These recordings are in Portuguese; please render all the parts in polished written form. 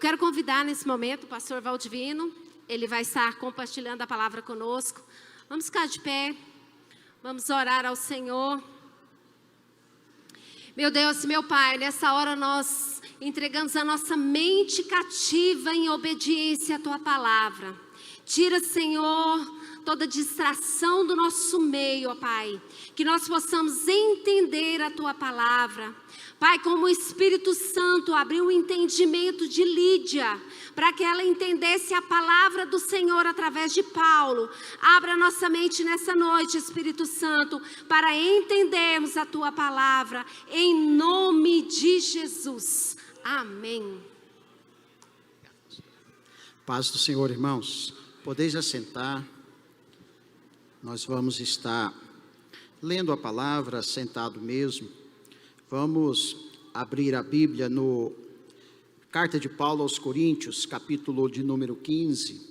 Quero convidar nesse momento o pastor Valdivino, ele vai estar compartilhando a palavra conosco. Vamos ficar de pé, vamos orar ao Senhor. Meu Deus, meu Pai, nessa hora nós entregamos a nossa mente cativa em obediência à Tua palavra. Tira, Senhor, toda distração do nosso meio, ó Pai, que nós possamos entender a Tua palavra. Pai, como o Espírito Santo abriu o entendimento de Lídia, para que ela entendesse a palavra do Senhor através de Paulo. Abra nossa mente nessa noite, Espírito Santo, para entendermos a Tua palavra, em nome de Jesus. Amém. Paz do Senhor, irmãos. Podeis assentar. Nós vamos estar lendo a palavra, sentado mesmo. Vamos abrir a Bíblia no Carta de Paulo aos Coríntios, capítulo de número 15.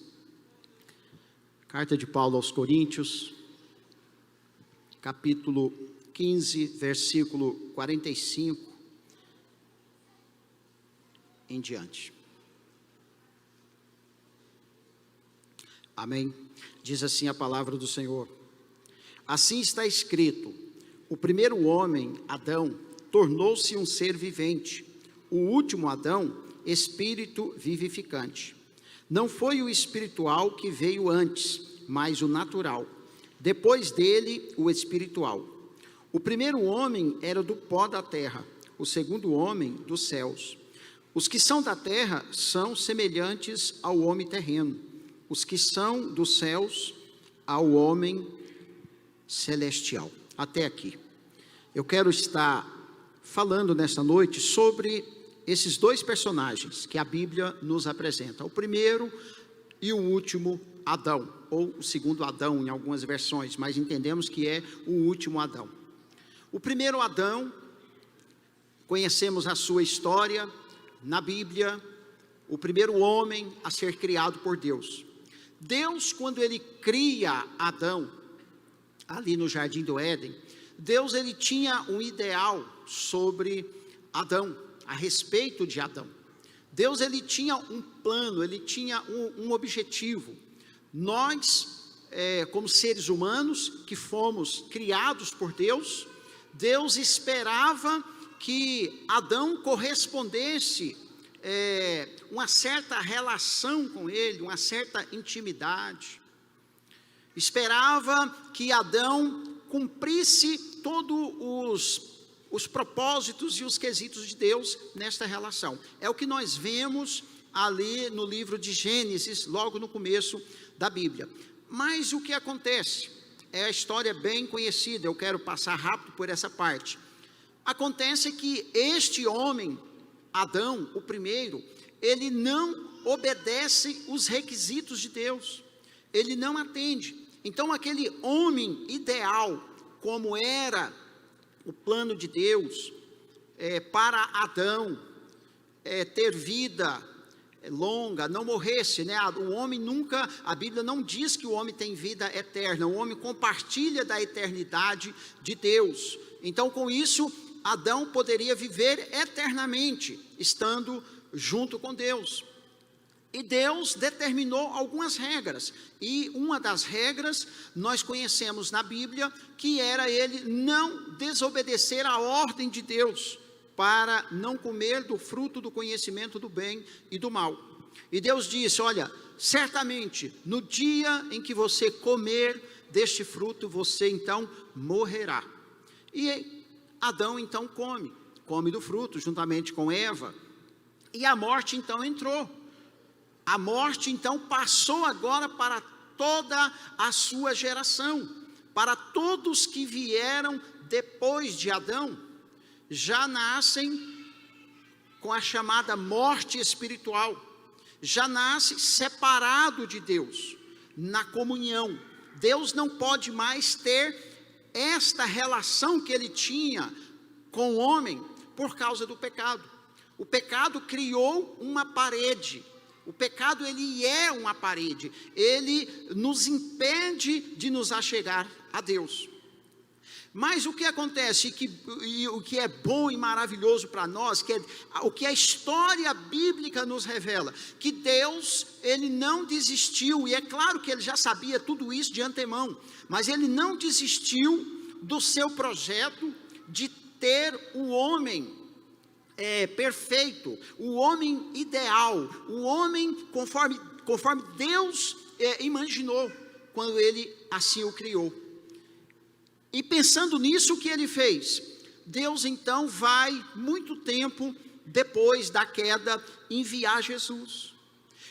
Carta de Paulo aos Coríntios, capítulo 15, versículo 45 em diante. Amém? Diz assim a palavra do Senhor. Assim está escrito: o primeiro homem, Adão, tornou-se um ser vivente. O último Adão, espírito vivificante. Não foi o espiritual que veio antes, mas o natural. Depois dele, o espiritual. O primeiro homem era do pó da terra, o segundo homem dos céus. Os que são da terra são semelhantes ao homem terreno. Os que são dos céus, ao homem celestial. Até aqui. Eu quero estar falando nesta noite sobre esses dois personagens que a Bíblia nos apresenta. O primeiro e o último Adão, ou o segundo Adão em algumas versões, mas entendemos que é o último Adão. O primeiro Adão, conhecemos a sua história na Bíblia, o primeiro homem a ser criado por Deus. Deus, quando ele cria Adão, ali no Jardim do Éden, Deus ele tinha um ideal sobre Adão, a respeito de Adão. Deus ele tinha um plano, ele tinha um objetivo. Nós, como seres humanos que fomos criados por Deus, Deus esperava que Adão correspondesse uma certa relação com ele, uma certa intimidade. Esperava que Adão cumprisse todos os propósitos e os quesitos de Deus nesta relação. É o que nós vemos ali no livro de Gênesis, logo no começo da Bíblia. Mas o que acontece? É a história bem conhecida, eu quero passar rápido por essa parte. Acontece que este homem, Adão, o primeiro, ele não obedece os requisitos de Deus, ele não atende. Então aquele homem ideal, como era o plano de Deus para Adão, ter vida longa, não morresse, né? O homem nunca, a Bíblia não diz que o homem tem vida eterna, o homem compartilha da eternidade de Deus. Então com isso, Adão poderia viver eternamente, estando junto com Deus. E Deus determinou algumas regras, e uma das regras nós conhecemos na Bíblia, que era ele não desobedecer a ordem de Deus, para não comer do fruto do conhecimento do bem e do mal. E Deus disse: olha, certamente no dia em que você comer deste fruto, você então morrerá. E Adão então come do fruto, juntamente com Eva, e a morte então entrou. A morte então passou agora para toda a sua geração, para todos que vieram depois de Adão, já nascem com a chamada morte espiritual, já nasce separado de Deus, na comunhão. Deus não pode mais ter esta relação que ele tinha com o homem por causa do pecado. O pecado criou uma parede. O pecado, ele é uma parede, ele nos impede de nos achegar a Deus. Mas o que acontece, e o que é bom e maravilhoso para nós, o que a história bíblica nos revela, que Deus, Ele não desistiu, e é claro que Ele já sabia tudo isso de antemão, mas Ele não desistiu do seu projeto de ter o homem perfeito, o homem ideal, o homem conforme Deus imaginou, quando Ele assim o criou. E pensando nisso, o que Ele fez? Deus então vai, muito tempo depois da queda, enviar Jesus.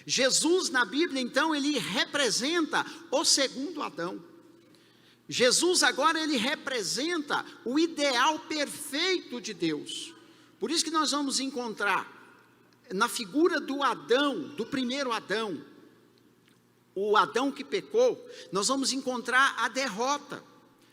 Jesus na Bíblia então, ele representa o segundo Adão. Jesus agora, ele representa o ideal perfeito de Deus. Por isso que nós vamos encontrar na figura do Adão, do primeiro Adão, o Adão que pecou, nós vamos encontrar a derrota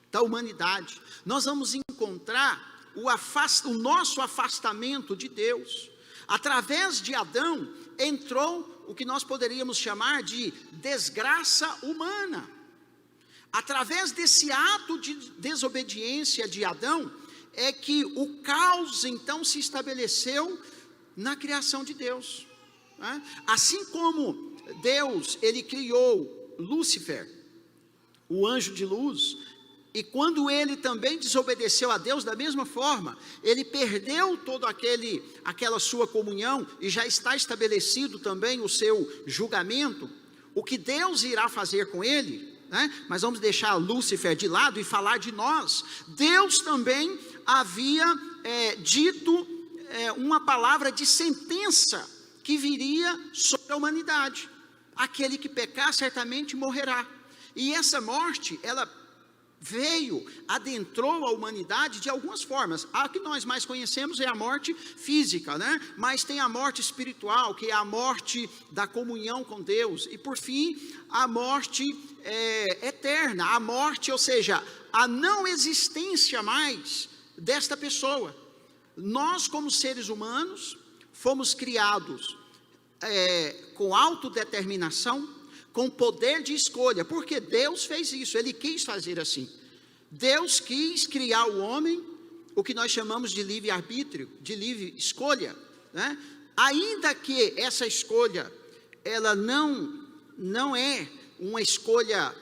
da humanidade. Nós vamos encontrar o nosso afastamento de Deus. Através de Adão entrou o que nós poderíamos chamar de desgraça humana. Através desse ato de desobediência de Adão, é que o caos então se estabeleceu na criação de Deus, né? Assim como Deus, ele criou Lúcifer, o anjo de luz, e quando ele também desobedeceu a Deus, da mesma forma, ele perdeu toda aquela sua comunhão, e já está estabelecido também o seu julgamento, o que Deus irá fazer com ele, né? Mas vamos deixar Lúcifer de lado e falar de nós. Deus também havia dito uma palavra de sentença que viria sobre a humanidade. Aquele que pecar certamente morrerá. E essa morte, ela adentrou a humanidade de algumas formas. A que nós mais conhecemos é a morte física, né? Mas tem a morte espiritual, que é a morte da comunhão com Deus. E por fim, a morte eterna. A morte, ou seja, a não existência mais desta pessoa. Nós, como seres humanos, fomos criados com autodeterminação, com poder de escolha, porque Deus fez isso, Ele quis fazer assim. Deus quis criar o homem, o que nós chamamos de livre-arbítrio, de livre escolha, né? Ainda que essa escolha, ela não é uma escolha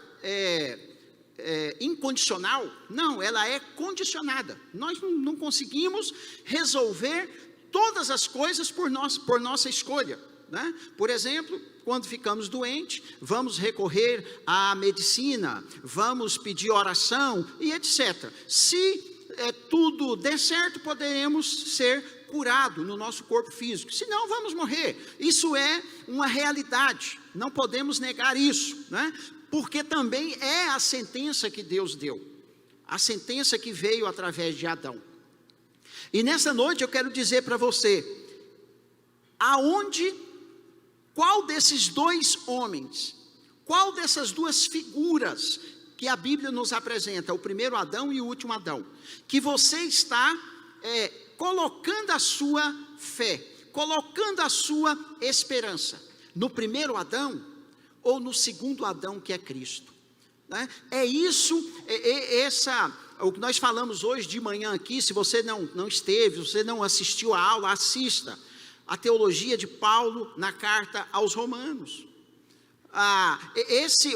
incondicional, não, ela é condicionada. Nós não conseguimos resolver todas as coisas por nossa escolha, né? Por exemplo, quando ficamos doentes, vamos recorrer à medicina, vamos pedir oração e etc. Se tudo der certo, poderemos ser curados no nosso corpo físico, senão vamos morrer. Isso é uma realidade, não podemos negar isso, né? Porque também é a sentença que Deus deu, a sentença que veio através de Adão. E nessa noite eu quero dizer para você, qual desses dois homens, qual dessas duas figuras que a Bíblia nos apresenta, o primeiro Adão e o último Adão, que você está colocando a sua fé, colocando a sua esperança, no primeiro Adão ou no segundo Adão, que é Cristo, né? O que nós falamos hoje de manhã aqui. Se você não esteve, se você não assistiu a aula, assista a teologia de Paulo na carta aos Romanos.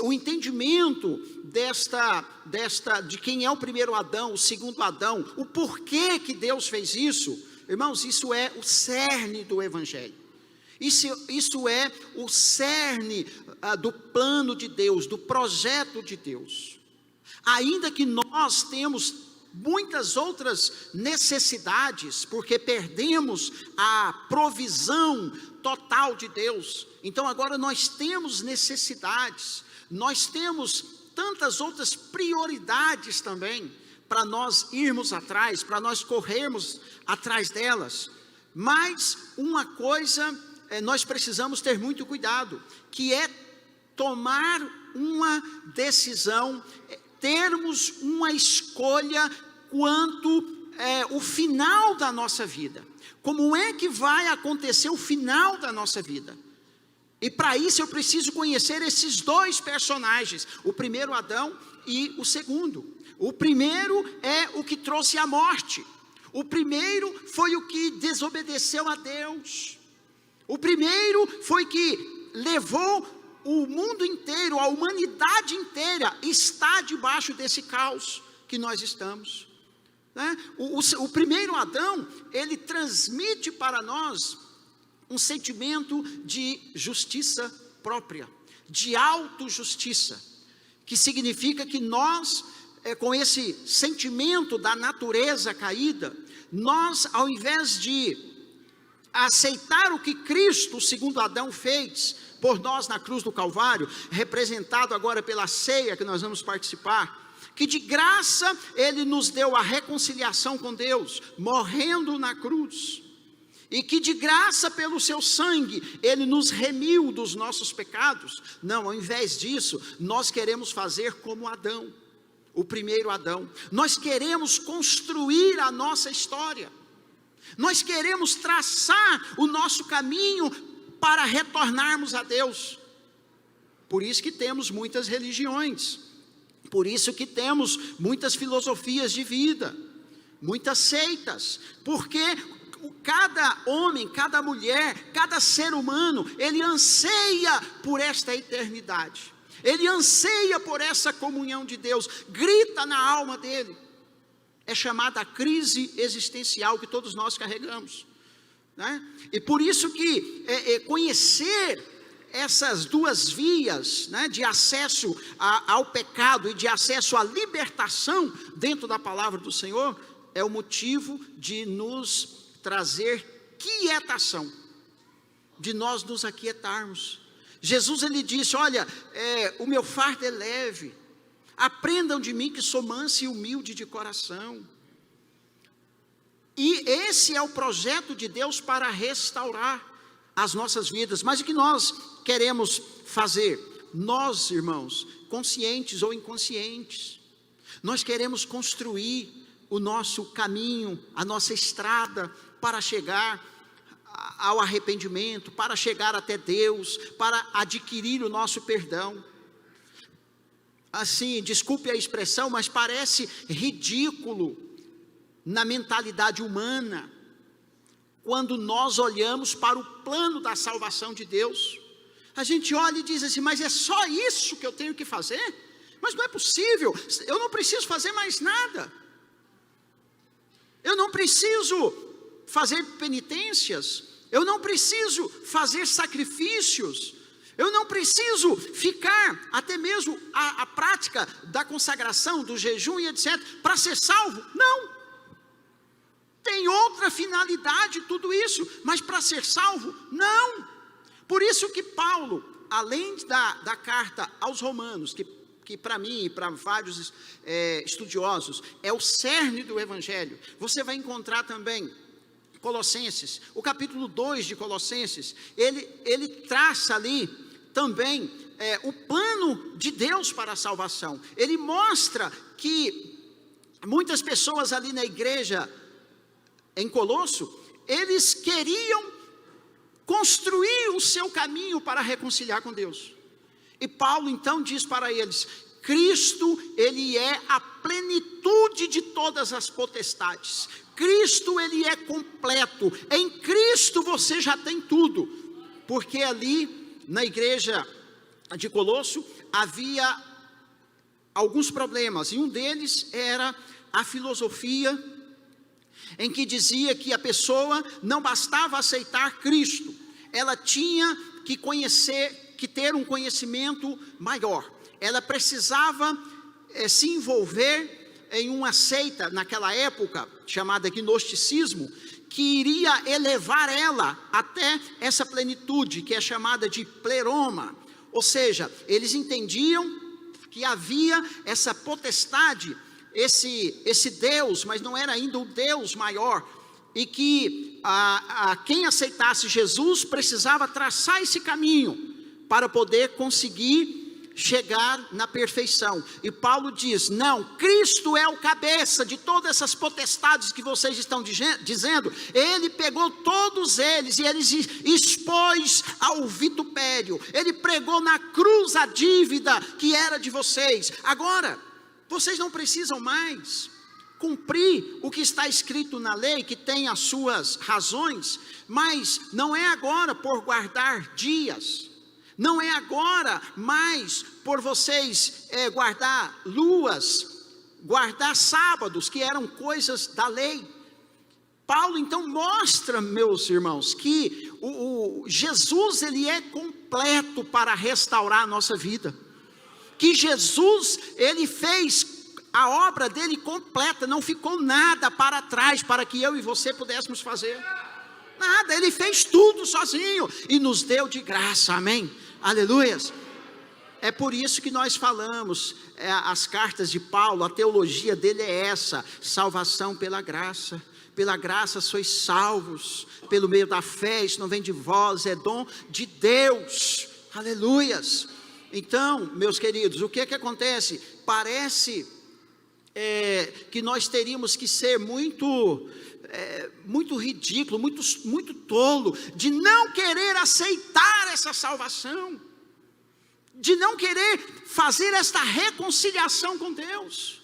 O entendimento de quem é o primeiro Adão, o segundo Adão, o porquê que Deus fez isso, irmãos, isso é o cerne do Evangelho. Isso é o cerne do plano de Deus, do projeto de Deus. Ainda que nós temos muitas outras necessidades, porque perdemos a provisão total de Deus, então agora nós temos necessidades, nós temos tantas outras prioridades também, para nós irmos atrás, para nós corrermos atrás delas. Mas uma coisa nós precisamos ter muito cuidado, que é tomar uma decisão, termos uma escolha quanto o final da nossa vida. Como é que vai acontecer o final da nossa vida? E para isso eu preciso conhecer esses dois personagens, o primeiro Adão e o segundo. O primeiro é o que trouxe a morte. O primeiro foi o que desobedeceu a Deus. O primeiro foi que levou o mundo inteiro, a humanidade inteira, está debaixo desse caos que nós estamos. Né? O primeiro Adão, ele transmite para nós um sentimento de justiça própria, de autojustiça, que significa que nós, com esse sentimento da natureza caída, nós, ao invés de aceitar o que Cristo, segundo Adão, fez por nós na cruz do Calvário, representado agora pela ceia que nós vamos participar, que de graça Ele nos deu a reconciliação com Deus, morrendo na cruz, e que de graça pelo seu sangue Ele nos remiu dos nossos pecados. Não, ao invés disso, nós queremos fazer como Adão, o primeiro Adão. Nós queremos construir a nossa história. Nós queremos traçar o nosso caminho para retornarmos a Deus. Por isso que temos muitas religiões. Por isso que temos muitas filosofias de vida, muitas seitas. Porque cada homem, cada mulher, cada ser humano, ele anseia por esta eternidade. Ele anseia por essa comunhão de Deus, grita na alma dele. É chamada a crise existencial que todos nós carregamos, né? E por isso que conhecer essas duas vias, né, de acesso ao pecado e de acesso à libertação dentro da palavra do Senhor, é o motivo de nos trazer quietação, de nós nos aquietarmos. Jesus, ele disse, olha, o meu fardo é leve, aprendam de mim que sou manso e humilde de coração. E esse é o projeto de Deus para restaurar as nossas vidas. Mas o que nós queremos fazer? Nós, irmãos, conscientes ou inconscientes, nós queremos construir o nosso caminho, a nossa estrada para chegar ao arrependimento, para chegar até Deus, para adquirir o nosso perdão. Assim, desculpe a expressão, mas parece ridículo na mentalidade humana, quando nós olhamos para o plano da salvação de Deus. A gente olha e diz assim, mas é só isso que eu tenho que fazer? Mas não é possível, eu não preciso fazer mais nada. Eu não preciso fazer penitências, eu não preciso fazer sacrifícios, eu não preciso ficar até mesmo a prática da consagração, do jejum e etc, para ser salvo. Não, tem outra finalidade tudo isso, mas para ser salvo, não. Por isso que Paulo, além da carta aos Romanos, que para mim e para vários estudiosos é o cerne do Evangelho, você vai encontrar também Colossenses, o capítulo 2 de Colossenses, ele traça ali também o plano de Deus para a salvação. Ele mostra que muitas pessoas ali na igreja em Colosso, eles queriam construir o seu caminho para reconciliar com Deus. E Paulo então diz para eles, Cristo, ele é a plenitude de todas as potestades. Cristo, ele é completo. Em Cristo você já tem tudo. Porque ali na igreja de Colosso havia alguns problemas. E um deles era a filosofia em que dizia que a pessoa não bastava aceitar Cristo. Ela tinha que ter um conhecimento maior. Ela precisava se envolver em uma seita, naquela época, chamada gnosticismo, que iria elevar ela até essa plenitude, que é chamada de pleroma. Ou seja, eles entendiam que havia essa potestade, esse Deus, mas não era ainda o Deus maior, e que quem aceitasse Jesus precisava traçar esse caminho, para poder conseguir chegar na perfeição. E Paulo diz, não, Cristo é o cabeça de todas essas potestades que vocês estão dizendo. Ele pegou todos eles e ele expôs ao vitupério. Ele pregou na cruz a dívida que era de vocês. Agora, vocês não precisam mais cumprir o que está escrito na lei, que tem as suas razões, mas não é agora por guardar dias, não é agora mais por vocês guardar luas, guardar sábados, que eram coisas da lei. Paulo então mostra, meus irmãos, que Jesus ele é completo para restaurar a nossa vida, que Jesus ele fez a obra dele completa, não ficou nada para trás para que eu e você pudéssemos fazer. Nada, ele fez tudo sozinho e nos deu de graça, amém? Aleluias. É por isso que nós falamos, as cartas de Paulo, a teologia dele é essa: salvação pela graça sois salvos, pelo meio da fé, isso não vem de vós, é dom de Deus, aleluias. Então, meus queridos, o que acontece? Parece que nós teríamos que ser muito ridículo, muito tolo, de não querer aceitar essa salvação, de não querer fazer esta reconciliação com Deus.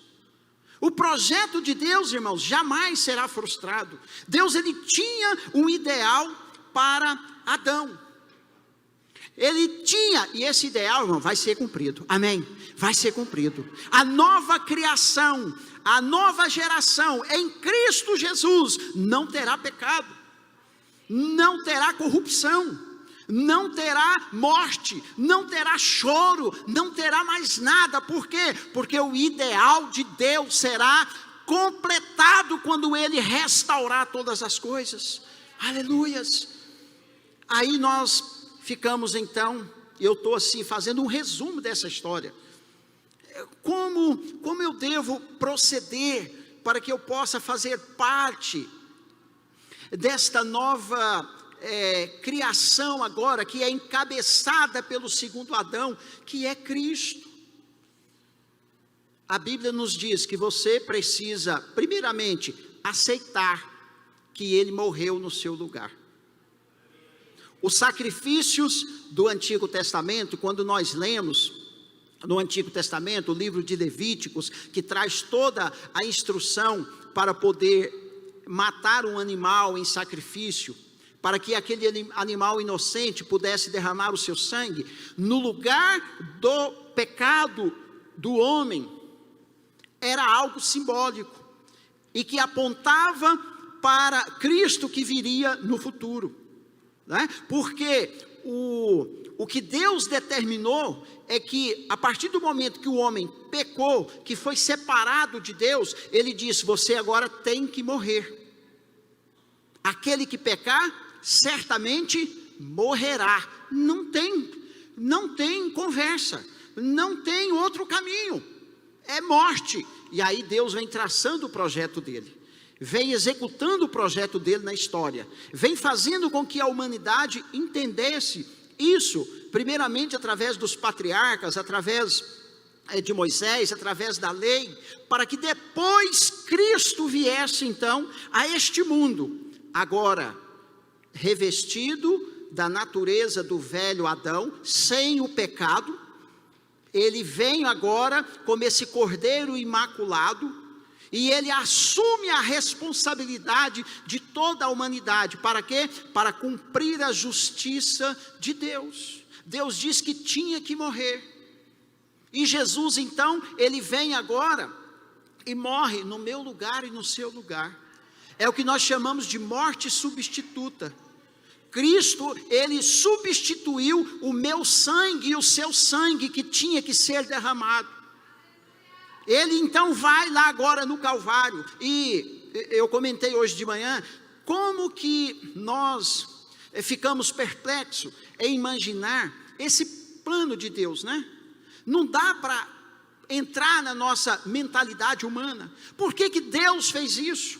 O projeto de Deus, irmãos, jamais será frustrado. Deus ele tinha um ideal para Adão. Ele tinha, e esse ideal, irmão, vai ser cumprido, amém? Vai ser cumprido. A nova criação, a nova geração em Cristo Jesus não terá pecado, não terá corrupção, não terá morte, não terá choro, não terá mais nada. Por quê? Porque o ideal de Deus será completado quando Ele restaurar todas as coisas, aleluias. Aí nós ficamos então, eu estou assim fazendo um resumo dessa história. Como eu devo proceder para que eu possa fazer parte desta nova criação agora, que é encabeçada pelo segundo Adão, que é Cristo? A Bíblia nos diz que você precisa, primeiramente, aceitar que Ele morreu no seu lugar. Os sacrifícios do Antigo Testamento, quando nós lemos no Antigo Testamento, o livro de Levíticos, que traz toda a instrução para poder matar um animal em sacrifício, para que aquele animal inocente pudesse derramar o seu sangue, no lugar do pecado do homem, era algo simbólico, e que apontava para Cristo que viria no futuro. Porque o que Deus determinou é que a partir do momento que o homem pecou, que foi separado de Deus, Ele disse: você agora tem que morrer. Aquele que pecar, certamente morrerá. Não tem conversa, não tem outro caminho, é morte. E aí Deus vem traçando o projeto dele, vem executando o projeto dele na história, vem fazendo com que a humanidade entendesse isso, primeiramente através dos patriarcas, através de Moisés, através da lei, para que depois Cristo viesse então a este mundo, agora revestido da natureza do velho Adão, sem o pecado. Ele vem agora como esse cordeiro imaculado, e ele assume a responsabilidade de toda a humanidade. Para quê? Para cumprir a justiça de Deus. Deus diz que tinha que morrer. E Jesus então, ele vem agora e morre no meu lugar e no seu lugar. É o que nós chamamos de morte substituta. Cristo, ele substituiu o meu sangue e o seu sangue que tinha que ser derramado. Ele então vai lá agora no Calvário, e eu comentei hoje de manhã, como que nós ficamos perplexos em imaginar esse plano de Deus, né? Não dá para entrar na nossa mentalidade humana. Por que Deus fez isso?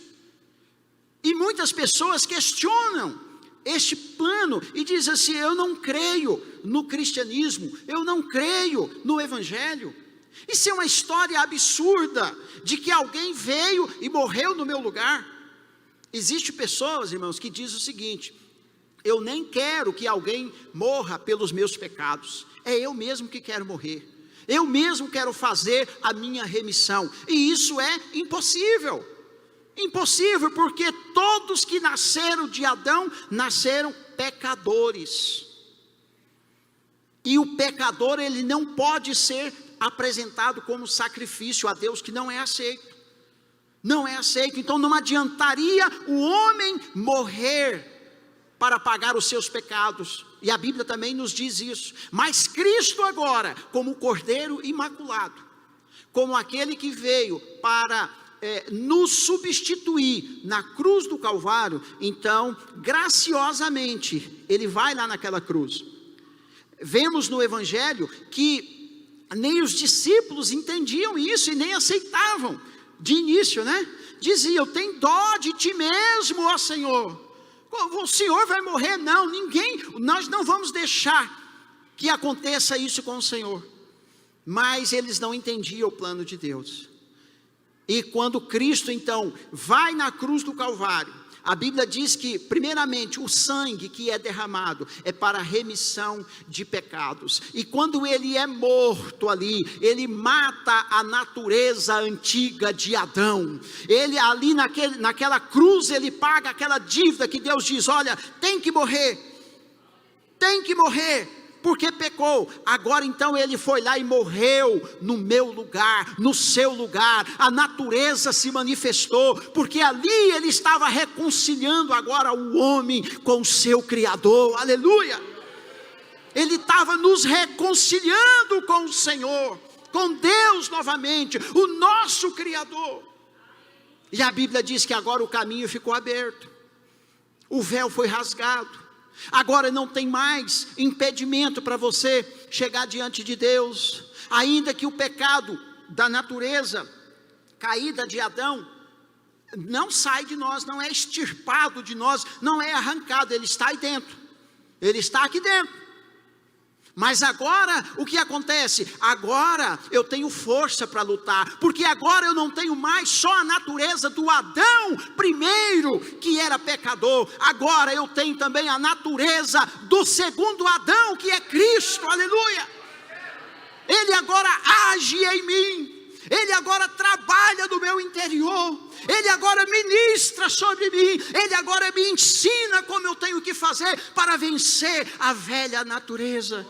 E muitas pessoas questionam este plano e diz assim: eu não creio no cristianismo, eu não creio no evangelho. Isso é uma história absurda, de que alguém veio e morreu no meu lugar. Existem pessoas, irmãos, que dizem o seguinte: eu nem quero que alguém morra pelos meus pecados, é eu mesmo que quero morrer, eu mesmo quero fazer a minha remissão. E isso é impossível. Impossível, porque todos que nasceram de Adão, nasceram pecadores. E o pecador, ele não pode ser apresentado como sacrifício a Deus, que não é aceito. Não é aceito. Então não adiantaria o homem morrer para pagar os seus pecados. E a Bíblia também nos diz isso. Mas Cristo agora, como o Cordeiro imaculado, como aquele que veio para nos substituir na cruz do Calvário, então graciosamente ele vai lá naquela cruz. Vemos no Evangelho que nem os discípulos entendiam isso e nem aceitavam de início, né? Diziam: tem dó de ti mesmo, ó Senhor, o Senhor vai morrer? Não, nós não vamos deixar que aconteça isso com o Senhor. Mas eles não entendiam o plano de Deus. E quando Cristo então vai na cruz do Calvário, a Bíblia diz que primeiramente o sangue que é derramado é para a remissão de pecados. E quando ele é morto ali, ele mata a natureza antiga de Adão. Ele ali naquela cruz, ele paga aquela dívida que Deus diz: olha, tem que morrer, porque pecou. Agora então ele foi lá e morreu no meu lugar, no seu lugar. A natureza se manifestou, porque ali ele estava reconciliando agora o homem com o seu Criador. Aleluia! Ele estava nos reconciliando com o Senhor, com Deus novamente, o nosso Criador. E a Bíblia diz que agora o caminho ficou aberto, o véu foi rasgado. Agora não tem mais impedimento para você chegar diante de Deus. Ainda que o pecado da natureza caída de Adão não sai de nós, não é extirpado de nós, não é arrancado, ele está aí dentro, ele está aqui dentro. Mas agora, o que acontece? Agora eu tenho força para lutar, porque agora eu não tenho mais só a natureza do Adão primeiro, que era pecador. Agora eu tenho também a natureza do segundo Adão, que é Cristo. Aleluia! Ele agora age em mim, ele agora trabalha no meu interior, ele agora ministra sobre mim, ele agora me ensina como eu tenho que fazer para vencer a velha natureza,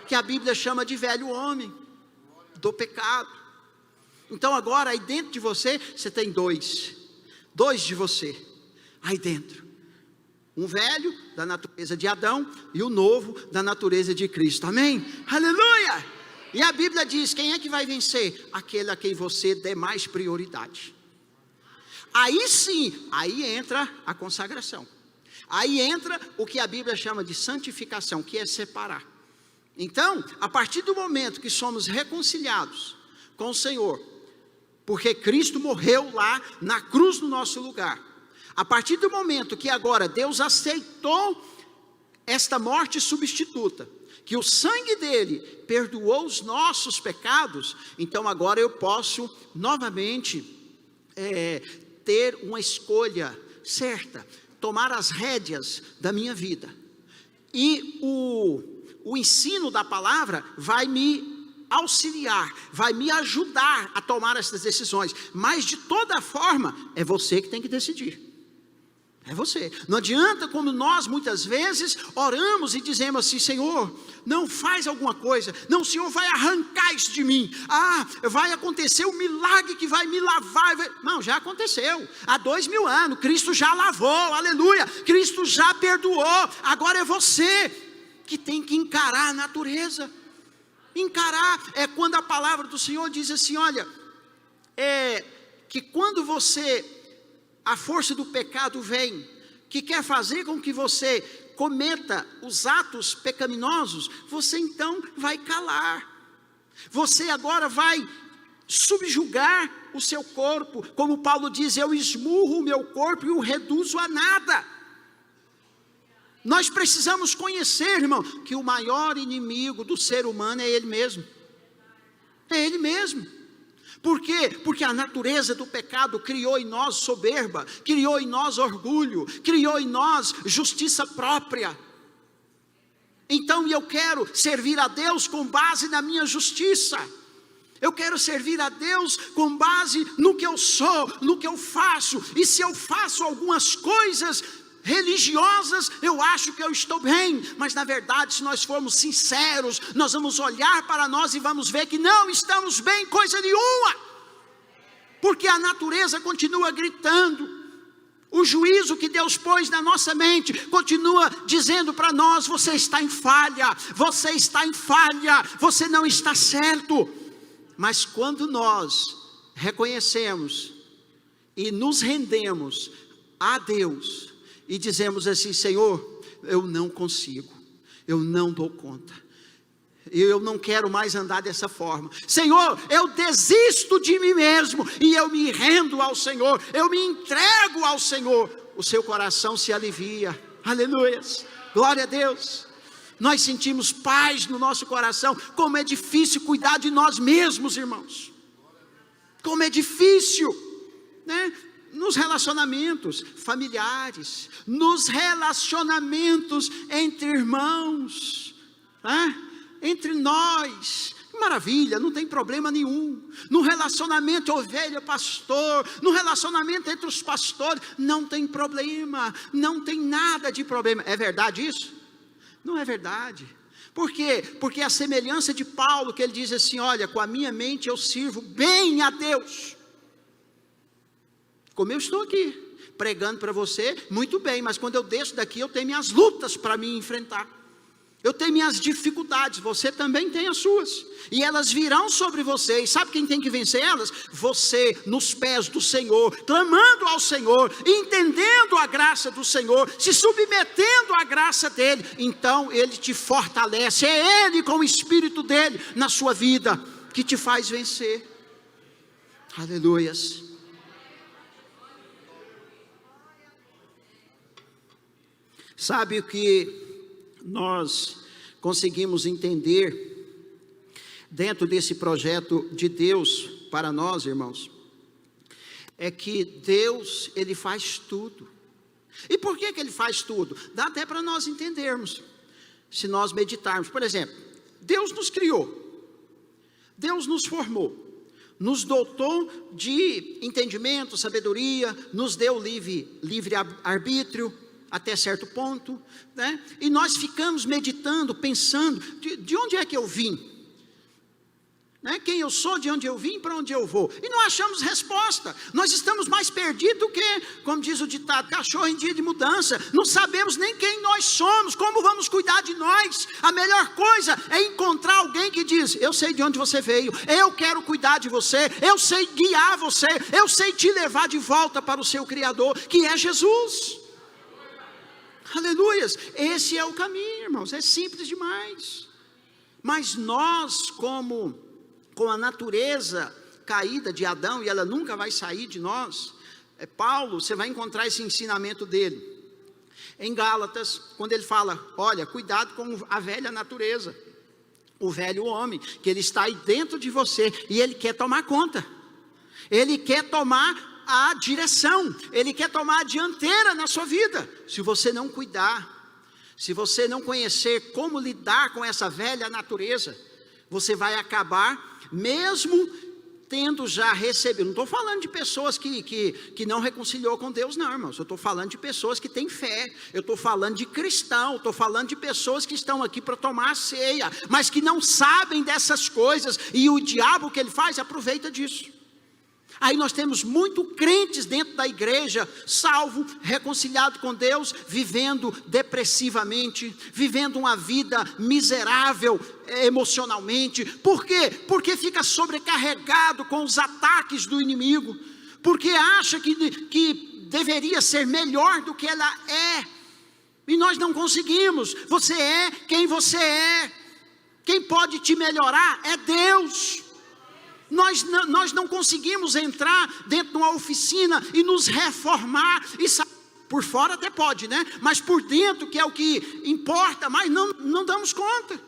que a Bíblia chama de velho homem, do pecado. Então agora aí dentro de você, você tem dois de você, aí dentro. Um velho da natureza de Adão e o novo da natureza de Cristo, amém? Aleluia! E a Bíblia diz: quem é que vai vencer? Aquele a quem você dê mais prioridade. Aí sim, aí entra a consagração. Aí entra o que a Bíblia chama de santificação, que é separar. Então, a partir do momento que somos reconciliados com o Senhor, porque Cristo morreu lá na cruz no nosso lugar, a partir do momento que agora Deus aceitou esta morte substituta, que o sangue dele perdoou os nossos pecados, então agora eu posso novamente ter uma escolha certa, tomar as rédeas da minha vida. E o ensino da palavra vai me auxiliar, vai me ajudar a tomar essas decisões. Mas de toda forma, é você que tem que decidir. É você. Não adianta como nós muitas vezes oramos e dizemos assim: Senhor, não faz alguma coisa. Não, o Senhor vai arrancar isso de mim. Vai acontecer um milagre que vai me lavar. Não, já aconteceu. Há 2000 anos, Cristo já lavou, aleluia. Cristo já perdoou. Agora é você que tem que encarar a natureza. Encarar é quando a palavra do Senhor diz assim: olha, que quando a força do pecado vem, que quer fazer com que você cometa os atos pecaminosos, você então vai calar. Você agora vai subjugar o seu corpo, como Paulo diz: eu esmurro o meu corpo e o reduzo a nada. Nós precisamos conhecer, irmão, que o maior inimigo do ser humano é ele mesmo. É ele mesmo. Por quê? Porque a natureza do pecado criou em nós soberba, criou em nós orgulho, criou em nós justiça própria. Então eu quero servir a Deus com base na minha justiça. Eu quero servir a Deus com base no que eu sou, no que eu faço. E se eu faço algumas coisas religiosas, eu acho que eu estou bem. Mas na verdade, se nós formos sinceros, nós vamos olhar para nós e vamos ver que não estamos bem coisa nenhuma. Porque a natureza continua gritando. O juízo que Deus pôs na nossa mente continua dizendo para nós: você está em falha, você está em falha, você não está certo. Mas quando nós reconhecemos e nos rendemos a Deus e dizemos assim: Senhor, eu não consigo, eu não dou conta, eu não quero mais andar dessa forma. Senhor, eu desisto de mim mesmo e eu me rendo ao Senhor, eu me entrego ao Senhor. O seu coração se alivia. Aleluias, glória a Deus. Nós sentimos paz no nosso coração. Como é difícil cuidar de nós mesmos, irmãos. Como é difícil, né? Nos relacionamentos familiares, nos relacionamentos entre irmãos, né? Entre nós, maravilha, não tem problema nenhum. No relacionamento ovelha-pastor, no relacionamento entre os pastores, não tem problema, não tem nada de problema. É verdade isso? Não é verdade. Por quê? Porque a semelhança de Paulo, que ele diz assim: olha, com a minha mente eu sirvo bem a Deus. Como eu estou aqui, pregando para você, muito bem, mas quando eu desço daqui, eu tenho minhas lutas para me enfrentar. Eu tenho minhas dificuldades, você também tem as suas. E elas virão sobre você. E sabe quem tem que vencer elas? Você, nos pés do Senhor, clamando ao Senhor, entendendo a graça do Senhor, se submetendo à graça dEle. Então Ele te fortalece. É Ele, com o Espírito dEle na sua vida, que te faz vencer. Aleluias. Sabe o que nós conseguimos entender dentro desse projeto de Deus para nós, irmãos? É que Deus, Ele faz tudo. E por que Ele faz tudo? Dá até para nós entendermos, se nós meditarmos. Por exemplo, Deus nos criou, Deus nos formou, nos dotou de entendimento, sabedoria, nos deu livre arbítrio, até certo ponto, né? E nós ficamos meditando, pensando, de onde é que eu vim? Né? Quem eu sou, de onde eu vim, para onde eu vou? E não achamos resposta. Nós estamos mais perdidos do que, como diz o ditado, cachorro em dia de mudança. Não sabemos nem quem nós somos, como vamos cuidar de nós. A melhor coisa é encontrar alguém que diz: eu sei de onde você veio, eu quero cuidar de você, eu sei guiar você, eu sei te levar de volta para o seu Criador, que é Jesus. Aleluias, esse é o caminho, irmãos, é simples demais. Mas nós, com a natureza caída de Adão, e ela nunca vai sair de nós, Paulo, você vai encontrar esse ensinamento dele, em Gálatas, quando ele fala: olha, cuidado com a velha natureza, o velho homem, que ele está aí dentro de você, e ele quer tomar conta, ele quer tomar a direção, ele quer tomar a dianteira na sua vida. Se você não cuidar, se você não conhecer como lidar com essa velha natureza, você vai acabar, mesmo tendo já recebido. Não estou falando de pessoas que não reconciliou com Deus, não, irmãos. Eu estou falando de pessoas que têm fé. Eu estou falando de cristão. Estou falando de pessoas que estão aqui para tomar a ceia, mas que não sabem dessas coisas. E o diabo, o que ele faz? Aproveita disso. Aí nós temos muito crentes dentro da igreja, salvo, reconciliado com Deus, vivendo depressivamente, vivendo uma vida miserável emocionalmente. Por quê? Porque fica sobrecarregado com os ataques do inimigo, porque acha que deveria ser melhor do que ela é, e nós não conseguimos. Você é quem você é, quem pode te melhorar é Deus. Nós não conseguimos entrar dentro de uma oficina e nos reformar. E sabe Por fora até pode, né? Mas por dentro, que é o que importa, mas não damos conta.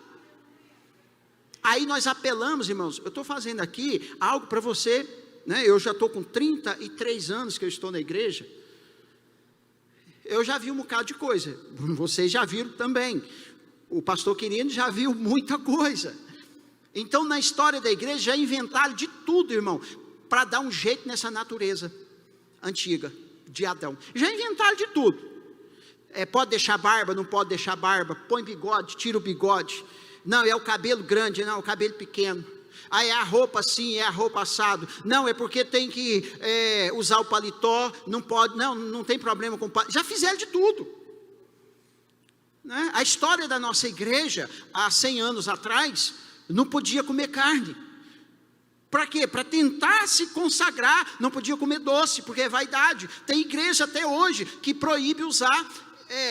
Aí nós apelamos, irmãos, eu estou fazendo aqui algo para você, né? Eu já estou com 33 anos que eu estou na igreja. Eu já vi um bocado de coisa, vocês já viram também. O pastor Quirino já viu muita coisa. Então na história da igreja já inventaram de tudo, irmão, para dar um jeito nessa natureza antiga de Adão. Já inventaram de tudo. Pode deixar barba, não pode deixar barba, põe bigode, tira o bigode. Não, é o cabelo grande, não, é o cabelo pequeno. Aí é a roupa assim, é a roupa assado. Não, é porque tem que usar o paletó, não pode, não tem problema com paletó. Já fizeram de tudo, né? A história da nossa igreja, há 100 anos atrás, não podia comer carne. Para quê? Para tentar se consagrar, não podia comer doce, porque é vaidade. Tem igreja até hoje que proíbe usar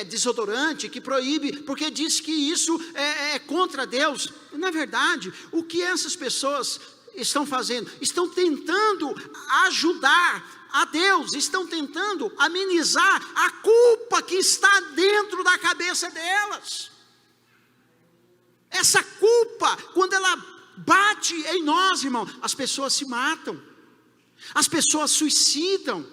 desodorante, que proíbe, porque diz que isso é contra Deus. Na verdade, o que essas pessoas estão fazendo? Estão tentando ajudar a Deus, estão tentando amenizar a culpa que está dentro da cabeça delas. Essa culpa, quando ela bate em nós, irmão, as pessoas se matam, as pessoas suicidam,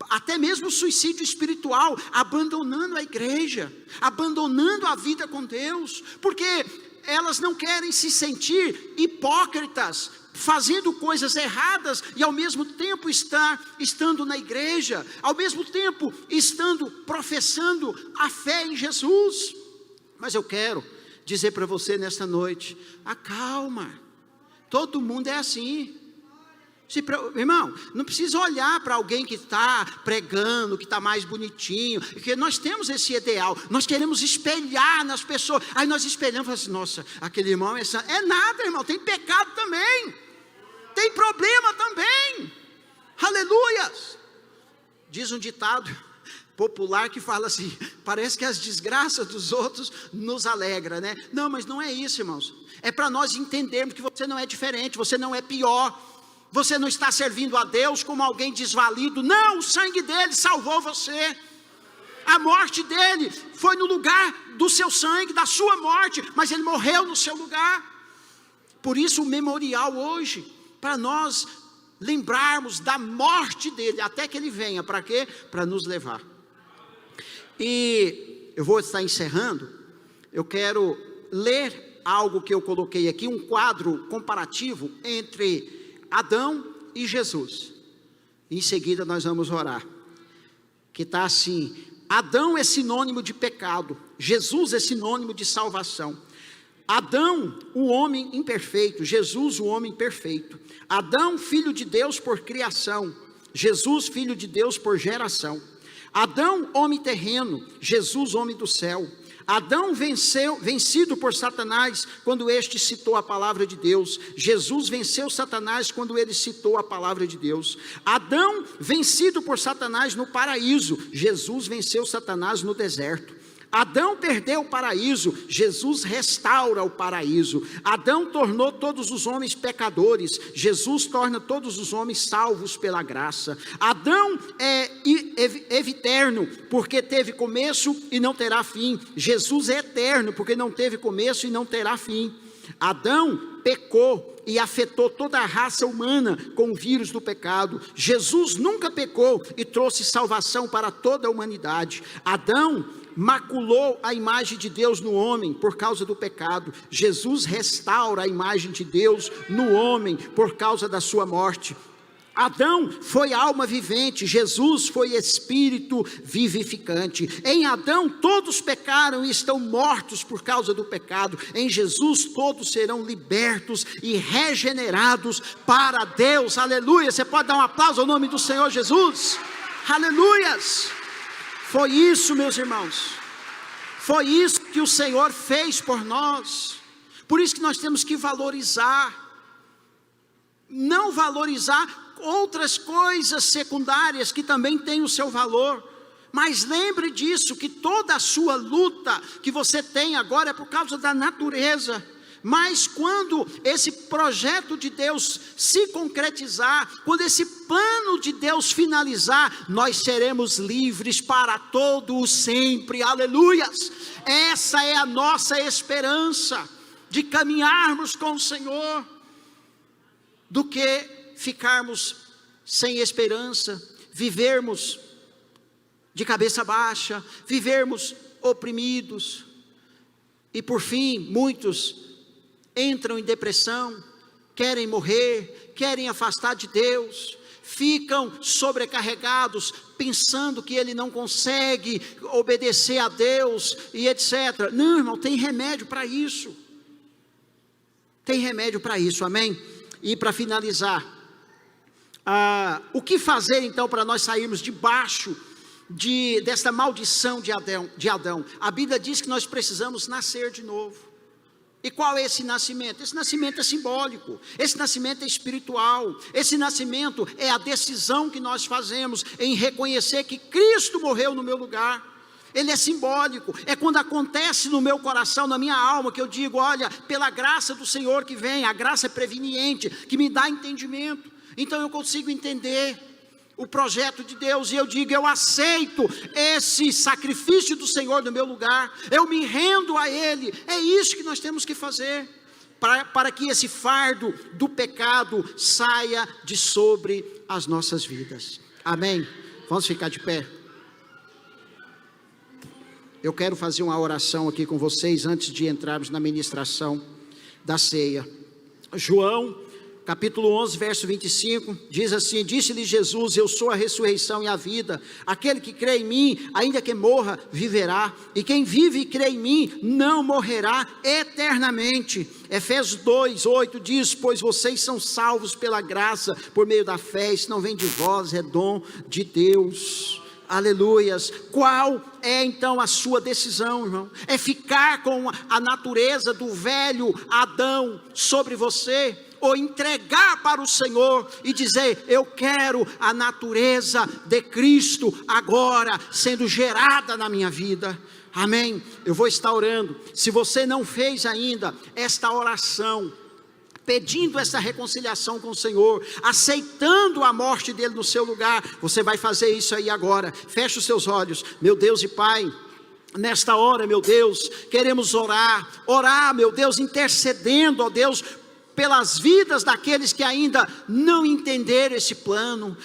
até mesmo suicídio espiritual, abandonando a igreja, abandonando a vida com Deus, porque elas não querem se sentir hipócritas, fazendo coisas erradas e ao mesmo tempo estando na igreja, ao mesmo tempo professando a fé em Jesus. Mas eu quero dizer para você nesta noite, acalma, todo mundo é assim. Irmão, não precisa olhar para alguém que está pregando, que está mais bonitinho, porque nós temos esse ideal, nós queremos espelhar nas pessoas, aí nós espelhamos e falamos assim, nossa, aquele irmão é nada, irmão, tem pecado também, tem problema também, aleluia. Diz um ditado popular que fala assim, parece que as desgraças dos outros nos alegra, né? Não, mas não é isso, irmãos, é para nós entendermos que você não é diferente, você não é pior, você não está servindo a Deus como alguém desvalido, não, o sangue dele salvou você, a morte dele foi no lugar do seu sangue, da sua morte, mas ele morreu no seu lugar. Por isso o memorial hoje, para nós lembrarmos da morte dele, até que ele venha, para quê? Para nos levar. E eu vou estar encerrando, eu quero ler algo que eu coloquei aqui, um quadro comparativo entre Adão e Jesus. Em seguida nós vamos orar. Que está assim, Adão é sinônimo de pecado, Jesus é sinônimo de salvação. Adão, o homem imperfeito, Jesus, o homem perfeito. Adão, filho de Deus por criação, Jesus, filho de Deus por geração. Adão, homem terreno, Jesus, homem do céu. Adão vencido por Satanás, quando este citou a palavra de Deus. Jesus venceu Satanás, quando ele citou a palavra de Deus. Adão vencido por Satanás no paraíso, Jesus venceu Satanás no deserto. Adão perdeu o paraíso, Jesus restaura o paraíso. Adão tornou todos os homens pecadores, Jesus torna todos os homens salvos pela graça. Adão é eterno, porque teve começo e não terá fim. Jesus é eterno, porque não teve começo e não terá fim. Adão pecou e afetou toda a raça humana com o vírus do pecado. Jesus nunca pecou e trouxe salvação para toda a humanidade. Adão maculou a imagem de Deus no homem por causa do pecado. Jesus restaura a imagem de Deus no homem por causa da sua morte. Adão foi alma vivente, Jesus foi espírito vivificante. Em Adão todos pecaram e estão mortos por causa do pecado. Em Jesus todos serão libertos e regenerados para Deus. Aleluia. Você pode dar um aplauso ao nome do Senhor Jesus? Aleluias. Foi isso, meus irmãos, foi isso que o Senhor fez por nós. Por isso que nós temos que valorizar, não valorizar outras coisas secundárias que também têm o seu valor, mas lembre disso, que toda a sua luta que você tem agora é por causa da natureza. Mas quando esse projeto de Deus se concretizar, quando esse plano de Deus finalizar, nós seremos livres para todo o sempre, aleluias. Essa é a nossa esperança, de caminharmos com o Senhor, do que ficarmos sem esperança, vivermos de cabeça baixa, vivermos oprimidos, e por fim, muitos entram em depressão, querem morrer, querem afastar de Deus, ficam sobrecarregados, pensando que ele não consegue obedecer a Deus, e etc. Não, irmão, tem remédio para isso, tem remédio para isso, amém? E para finalizar, o que fazer então para nós sairmos debaixo desta maldição de Adão? A Bíblia diz que nós precisamos nascer de novo. E qual é esse nascimento? Esse nascimento é simbólico, esse nascimento é espiritual, esse nascimento é a decisão que nós fazemos em reconhecer que Cristo morreu no meu lugar. Ele é simbólico, é quando acontece no meu coração, na minha alma, que eu digo, olha, pela graça do Senhor que vem, a graça é preveniente, que me dá entendimento, então eu consigo entender o projeto de Deus, e eu digo, eu aceito esse sacrifício do Senhor no meu lugar, eu me rendo a Ele. É isso que nós temos que fazer, para que esse fardo do pecado saia de sobre as nossas vidas, amém? Vamos ficar de pé. Eu quero fazer uma oração aqui com vocês, antes de entrarmos na ministração da ceia. João capítulo 11, verso 25, diz assim: disse-lhe Jesus, eu sou a ressurreição e a vida, aquele que crê em mim, ainda que morra, viverá, e quem vive e crê em mim, não morrerá eternamente. Efésios 2, 8 diz, pois vocês são salvos pela graça, por meio da fé, isso não vem de vós, é dom de Deus. Aleluias. Qual é então a sua decisão, irmão? É ficar com a natureza do velho Adão sobre você, ou entregar para o Senhor e dizer, eu quero a natureza de Cristo agora sendo gerada na minha vida, amém? Eu vou estar orando. Se você não fez ainda esta oração, pedindo essa reconciliação com o Senhor, aceitando a morte dele no seu lugar, você vai fazer isso aí agora. Feche os seus olhos. Meu Deus e Pai, nesta hora, meu Deus, queremos orar, meu Deus, intercedendo, ó Deus, pelas vidas daqueles que ainda não entenderam esse plano.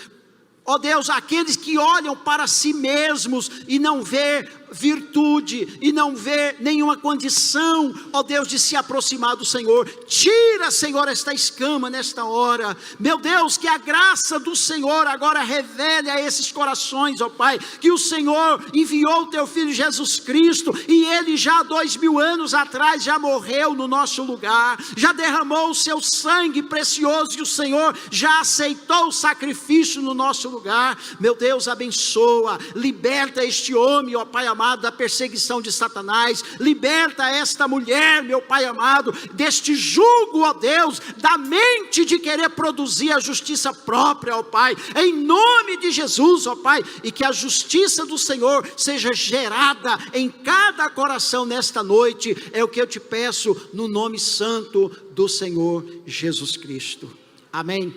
Ó Deus, aqueles que olham para si mesmos e não vê virtude, e não vê nenhuma condição, ó Deus, de se aproximar do Senhor. Tira, Senhor, esta escama nesta hora. Meu Deus, que a graça do Senhor agora revele a esses corações, ó Pai, que o Senhor enviou o teu Filho Jesus Cristo, e Ele já há 2000 anos atrás já morreu no nosso lugar, já derramou o seu sangue precioso, e o Senhor já aceitou o sacrifício no nosso lugar. Meu Deus, abençoa, liberta este homem, ó Pai amado, da perseguição de Satanás, liberta esta mulher, meu Pai amado, deste jugo, ó Deus, da mente de querer produzir a justiça própria, ó Pai, em nome de Jesus, ó Pai, e que a justiça do Senhor seja gerada em cada coração nesta noite, é o que eu te peço, no nome santo do Senhor Jesus Cristo, amém.